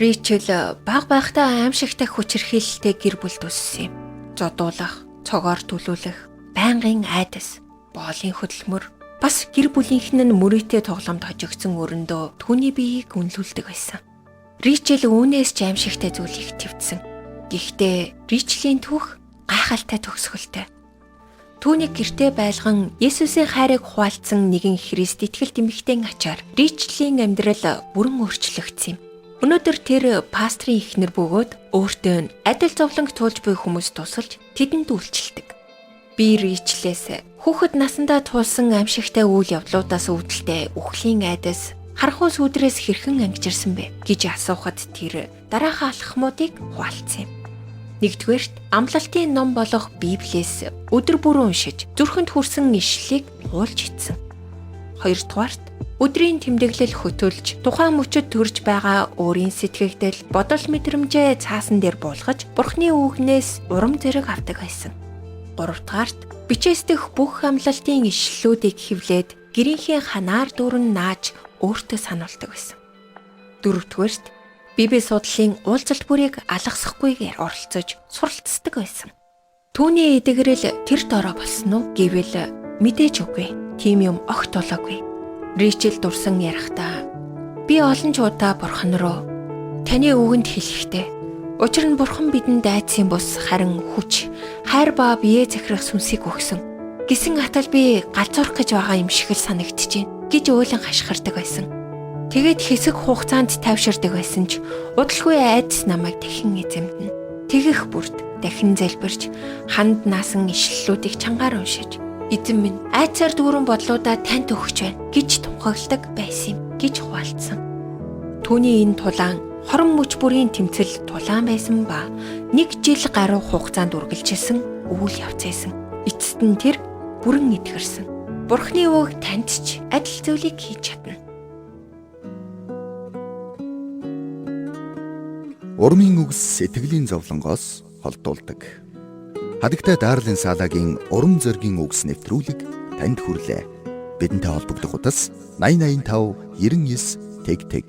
Ричел баг байхдаа аимшигтай хүчирхийлэлтэй гэр бүлд өссөн юм. Зодуулах, цогоор төлүүлэх, байнгын айдас, боолын хөдөлмөр, бас гэр бүлийнхэн нь мөрөөдөө тоглоомд хожигдсон өрөндөө түүний биеийг үнэлүүлдэг байсан. Ричел үүнээс ч аимшигтай зүйлийг твцсэн. Гэхдээ Ричлийн түүх гайхалтай төгсгөлтэй. Түүнийг гэртээ байлган Есүсийн хайрыг хуваалцсан нэгэн Христ итгэлт эмэгтэйн ачаар Ричлийн амьдрал бүрэн өөрчлөгдсөн юм. Өнөөдөр тэр пастрын эхнэр бөгөөд өөртөө адил зовлонг туулж буй хүмүүс тусалж тэдэнд үйлчилдэг. Би Ричлээс хүүхэд насандаа туулсан аимшигтай үйл явдлуудаас үүдэлтэй үхлийн айдас харах ус өдрөөс хэрхэн ангижирсан бэ гэж асуухад тэр дараахаа алхмуудыг хуваалцсан юм. Нэгдүгээрт амлалтын ном болох Библиэс өдөр бүр уншиж зүрхэнд хүрсэн ишлэлийг хуулж ицсэн. Хоёрдугаарт өдрийн тэмдэглэл хөтөлж тухайн мөчөд төрж байгаа өөрийн сэтгэгдэл, бодол мэдрэмжээ цаасан дээр буулгаж Бурхны үгнээс урам зориг авдаг байсан. Гуравдугаарт бичээс дэх бүх амлалтын ишлэлүүдийг хэвлээд гэрийнхээ ханаар дүүрэн нааж өөртөө сануулдаг байсан. Дөрөвдүгээрт Библи судлалын уулзалт бүрийг алгасахгүйгээр оролцож суралцдаг байсан. Түүний эдгэрэл тэр дорой болсон уу гэвэл мэдээж үгүй. Тийм юм огт болоогүй. Ричел дурсан ярихдаа би олон ч удаа Бурхан руу таны үгэнд хэлэхдээ учир нь Бурхан бидэнд айдсын бус харин хүч, хайр ба бие захирах сүнсийг өгсөн. Гисэн атал би галзуурах гэж байгаа юм шиг л санагдчихээн гэж уйлан хашгирдаг байсан. Тэгээд хэсэг хугацаанд тайвширдаг байсан ч удалгүй айдас намайг дахин эзэмдэнэ. Тэгэх бүрд дахин залбирч ханд наасан ишлэлүүдийг чангаар уншиж эзэн минь айцаар дүүрэн бодлуудаа танд өгч байна гэж тунхагладаг байсан юм гэж хуваалцсан. Түүний энэ тулаан хорон мөч бүрийн тэмцэл тулаан байсан ба 1 жил гаруй хугацаанд үргэлжилсэн үйл явц байсан. Эцэст нь тэр бүрэн итгэрсэн. Бурхны үг танд ч адил зүйлийг хийж чадна. Урмын үгс сэтгэлийн зовлонгоос холдуулдаг. Хадагтай Дарлин Салагийн урам зоригийн үгс нэвтрүүлэг танд хүрлээ. Бидэнтэй холбогдох утас 8085 99 тэг тэг